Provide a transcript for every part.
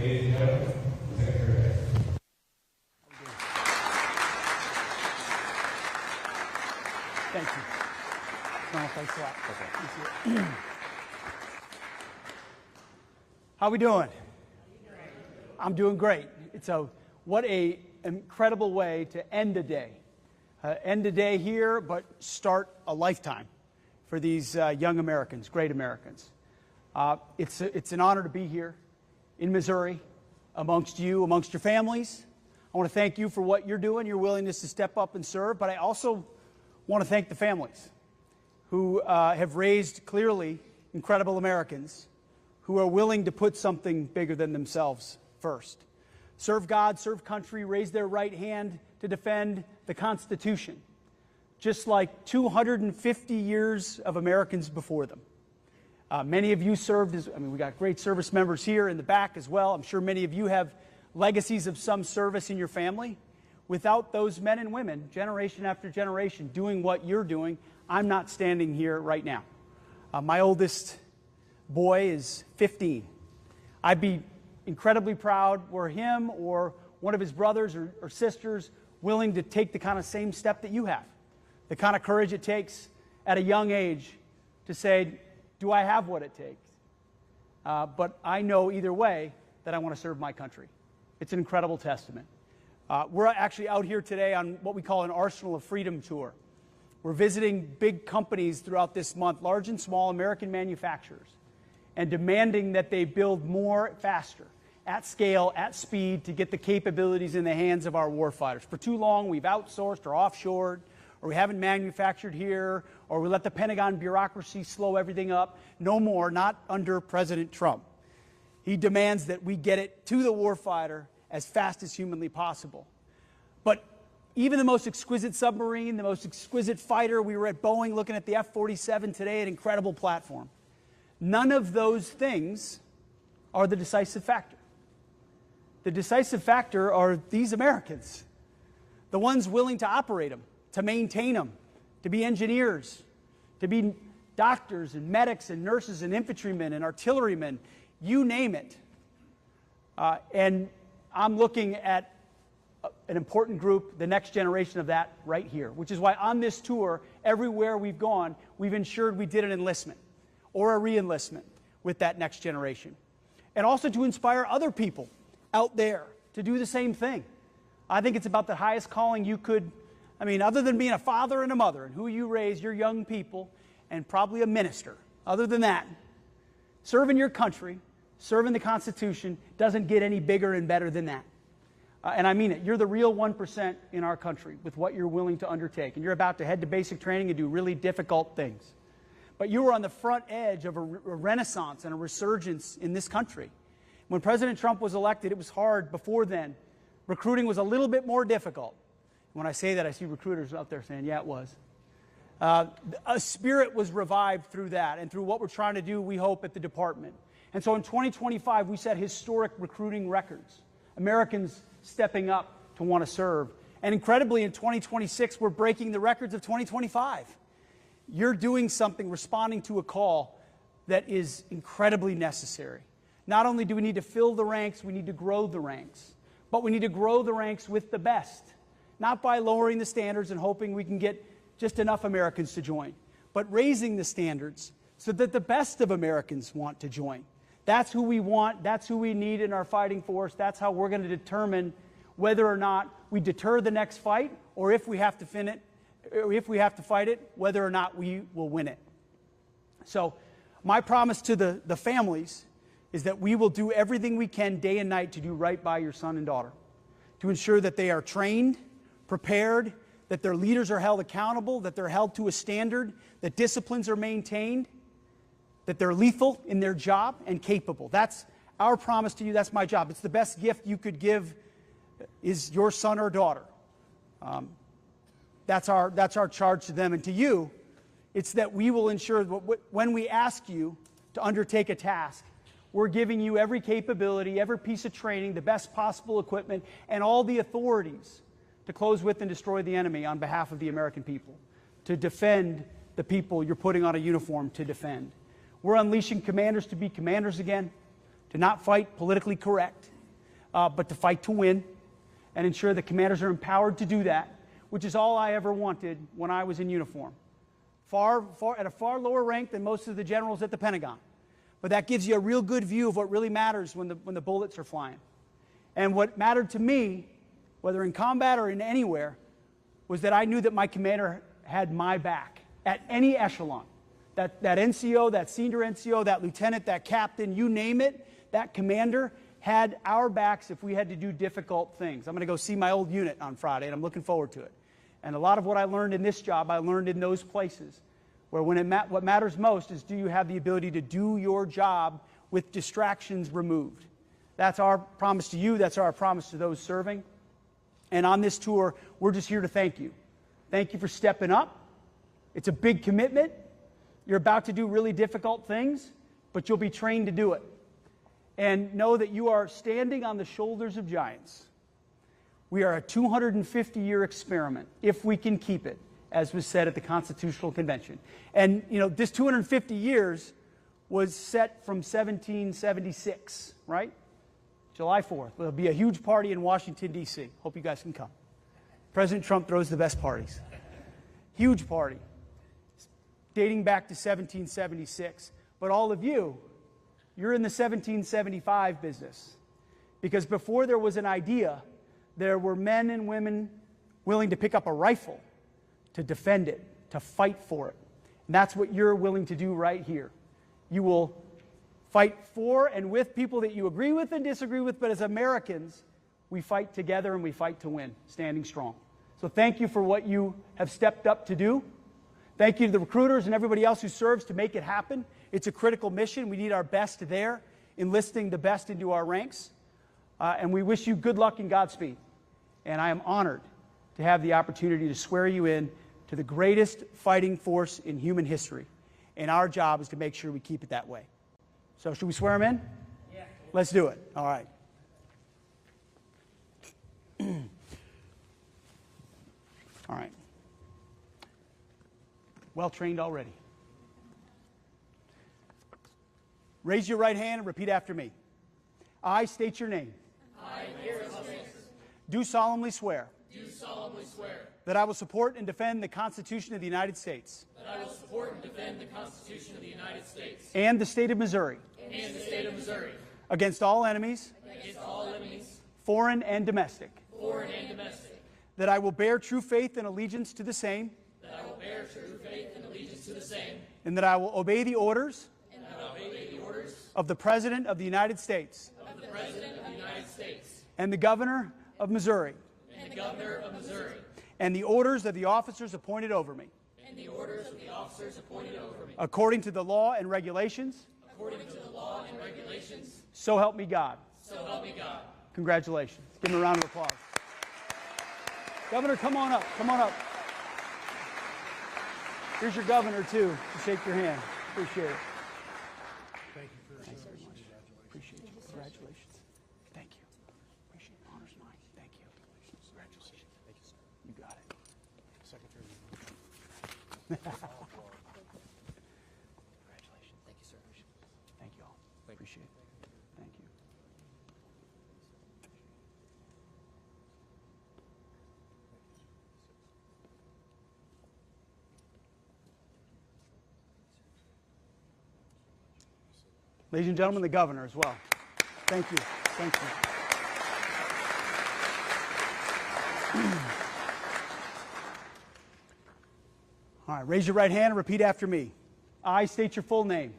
ladies and gentlemen, Secretary. Thank you. No, thanks a lot. Okay. How we doing? I'm doing great. What a incredible way to end a day. End a day here, but start a lifetime for these young Americans, great Americans. It's an honor to be here in Missouri, amongst you, amongst your families. I want to thank you for what you're doing, your willingness to step up and serve, but I also want to thank the families who have raised clearly incredible Americans who are willing to put something bigger than themselves first. Serve God, serve country, raise their right hand to defend the Constitution, just like 250 years of Americans before them. Many of you served we got great service members here in the back as well. I'm sure many of you have legacies of some service in your family. Without those men and women, generation after generation, doing what you're doing, I'm not standing here right now. My oldest boy is 15. I'd be incredibly proud were him or one of his brothers or sisters willing to take the kind of same step that you have, the kind of courage it takes at a young age to say, do I have what it takes? But I know either way that I want to serve my country. It's an incredible testament. We're actually out here today on what we call an Arsenal of Freedom tour. We're visiting big companies throughout this month, large and small American manufacturers, and demanding that they build more faster, at scale, at speed, to get the capabilities in the hands of our warfighters. For too long, we've outsourced or offshored, or we haven't manufactured here, or we let the Pentagon bureaucracy slow everything up. No more, not under President Trump. He demands that we get it to the warfighter as fast as humanly possible. But even the most exquisite submarine, the most exquisite fighter, we were at Boeing looking at the F-47 today, an incredible platform. None of those things are the decisive factor. The decisive factor are these Americans, the ones willing to operate them, to maintain them, to be engineers, to be doctors and medics and nurses and infantrymen and artillerymen, you name it. And I'm looking at an important group, the next generation of that right here, which is why on this tour, everywhere we've gone, we've ensured we did an enlistment or a re-enlistment with that next generation. And also to inspire other people out there to do the same thing. I think it's about the highest calling you could, other than being a father and a mother and who you raise your young people and probably a minister. Other than that, serving your country, serving the Constitution doesn't get any bigger and better than that. And I mean it. You're the real 1% in our country with what you're willing to undertake. And you're about to head to basic training and do really difficult things. But you were on the front edge of a renaissance and a resurgence in this country. When President Trump was elected, it was hard before then. Recruiting was a little bit more difficult. When I say that, I see recruiters out there saying, yeah, it was. A spirit was revived through that and through what we're trying to do, we hope, at the department. And so in 2025, we set historic recruiting records. Americans stepping up to want to serve. And incredibly, in 2026, we're breaking the records of 2025. You're doing something, responding to a call that is incredibly necessary. Not only do we need to fill the ranks, we need to grow the ranks. But we need to grow the ranks with the best. Not by lowering the standards and hoping we can get just enough Americans to join, but raising the standards so that the best of Americans want to join. That's who we want. That's who we need in our fighting force. That's how we're going to determine whether or not we deter the next fight, or if we have to fight it, whether or not we will win it. So my promise to the families is that we will do everything we can day and night to do right by your son and daughter, to ensure that they are trained, prepared, that their leaders are held accountable, that they're held to a standard, that disciplines are maintained, that they're lethal in their job and capable. That's our promise to you. That's my job. It's the best gift you could give is your son or daughter. That's our charge to them. And to you, it's that we will ensure that when we ask you to undertake a task, we're giving you every capability, every piece of training, the best possible equipment, and all the authorities to close with and destroy the enemy on behalf of the American people, to defend the people you're putting on a uniform to defend. We're unleashing commanders to be commanders again, to not fight politically correct, but to fight to win and ensure that commanders are empowered to do that, which is all I ever wanted when I was in uniform. At a far lower rank than most of the generals at the Pentagon. But that gives you a real good view of what really matters when the bullets are flying. And what mattered to me, whether in combat or in anywhere, was that I knew that my commander had my back at any echelon. That NCO, that senior NCO, that lieutenant, that captain, you name it, that commander had our backs if we had to do difficult things. I'm going to go see my old unit on Friday, and I'm looking forward to it. And a lot of what I learned in this job, I learned in those places where what matters most is, do you have the ability to do your job with distractions removed? That's our promise to you. That's our promise to those serving. And on this tour, we're just here to thank you. Thank you for stepping up. It's a big commitment. You're about to do really difficult things, but you'll be trained to do it. And know that you are standing on the shoulders of giants. We are a 250-year experiment, if we can keep it, as was said at the Constitutional Convention. And, you know, this 250 years was set from 1776, right? July 4th. There'll be a huge party in Washington, D.C. Hope you guys can come. President Trump throws the best parties. Huge party, dating back to 1776. But all of you, you're in the 1775 business. Because before there was an idea, there were men and women willing to pick up a rifle to defend it, to fight for it. And that's what you're willing to do right here. You will fight for and with people that you agree with and disagree with, but as Americans, we fight together and we fight to win, standing strong. So thank you for what you have stepped up to do. Thank you to the recruiters and everybody else who serves to make it happen. It's a critical mission. We need our best there, enlisting the best into our ranks. And we wish you good luck and Godspeed. And I am honored to have the opportunity to swear you in to the greatest fighting force in human history. And our job is to make sure we keep it that way. So should we swear him in? Yeah. Let's do it. All right. All right. Well trained already. Raise your right hand and repeat after me. I state your name. I, do solemnly swear. do solemnly swear that I will support and defend the Constitution of the United States. that I will support and defend the Constitution of the United States And the state of Missouri. and the state of Missouri Against all enemies, against all enemies, foreign and domestic. foreign and domestic, That I will bear true faith and allegiance to the same. that I will bear true faith and allegiance to the same, And that I will obey the orders and that I will obey the orders of the President of the United States. of the President of the United States And the Governor of Missouri. and the Governor of Missouri, And the orders of the officers appointed over me. and the orders of the officers appointed over me, According to the law and regulations. according to the law and regulations, So help me God. so help me God. Congratulations. Give him a round of applause. Governor, come on up. Come on up. Here's your governor, too, to shake your hand. Appreciate it. Thank you for Thanks very much. Appreciate you. Congratulations. Thank you. Appreciate it. Honor's mine. Thank you. Congratulations. Thank you, sir. You got it. Secretary. Congratulations. Thank you, sir. Thank you all. Appreciate it. Thank you. Ladies and gentlemen, the governor as well. Thank you. Thank you. All right, raise your right hand and repeat after me. I state your full name.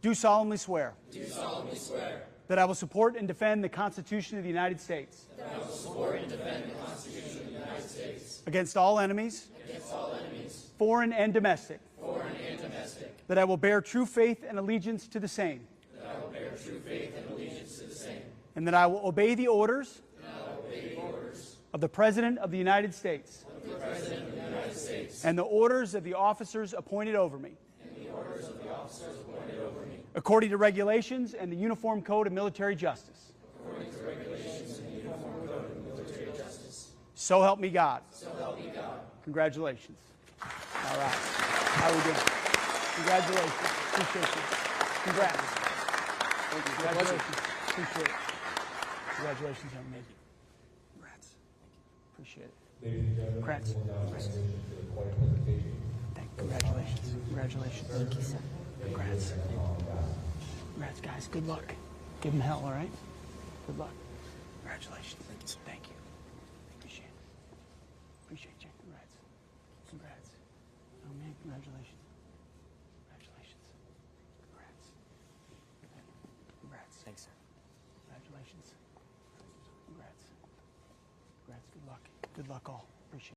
Do solemnly swear. Do solemnly swear That I will support and defend the Constitution of the United States. that I will support and defend the Constitution of the United States Against all enemies. against all enemies, Foreign and domestic. foreign and domestic, That I will bear true faith and allegiance to the same. that I will bear true faith and allegiance to the same, And that I will obey the orders and I will obey the orders of the President of the United States. of the President of the United States And the orders of the officers appointed over me. and the orders of the officers appointed over me, According to regulations and the Uniform Code of Military Justice. according to regulations and the Uniform Code of Military Justice. So help me God. So help me God. Congratulations. All right. How are we doing? Congratulations. Appreciate you. Congrats. Thank you. Congratulations. Appreciate it. Congratulations, young man. Congrats. Appreciate it. Congrats. Congratulations. Congratulations. Thank you, sir. Congrats. Congrats, guys. Good luck. Give them hell, all right? Good luck. Congratulations. Thank you, sir. Thank you. Appreciate it. Appreciate you. Congrats. Congrats. Oh, man, congratulations. Congratulations. Congrats. Congrats. Thanks, sir. Congratulations. Congrats. Congrats. Good luck. Good luck, all.